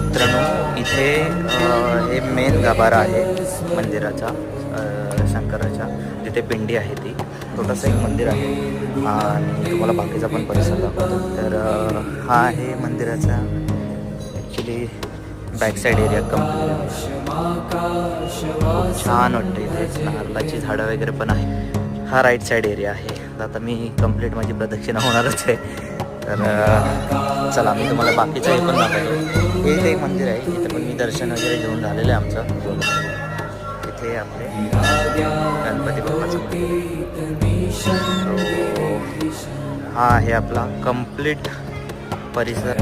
मित्रांनो, इथे हे मेन गाभारा आहे मंदिराचा, शंकराच्या, जिथे पिंडी आहे ती. छोटंसं एक मंदिर आहे आणि तुम्हाला बाकीचा पण परिसर दाखवतो. तर हा आहे मंदिराचा ॲक्च्युली बॅक साईड एरिया. खूप छान वाटतं इथे. नारळाची झाडं वगैरे पण आहे. हा राईट साईड एरिया आहे. आता मी कंप्लीट माझी प्रदक्षिणा होणारच आहे. तर चला मी तुम्हाला बाकीचं हे पण दाखवतो. हे ते मंदिर आहे, इथे पण मी दर्शन वगैरे घेऊन झालेलं आहे आमचं. इथे आपले गणपती बाप्पाचं हा आहे आपला कंप्लीट परिसर.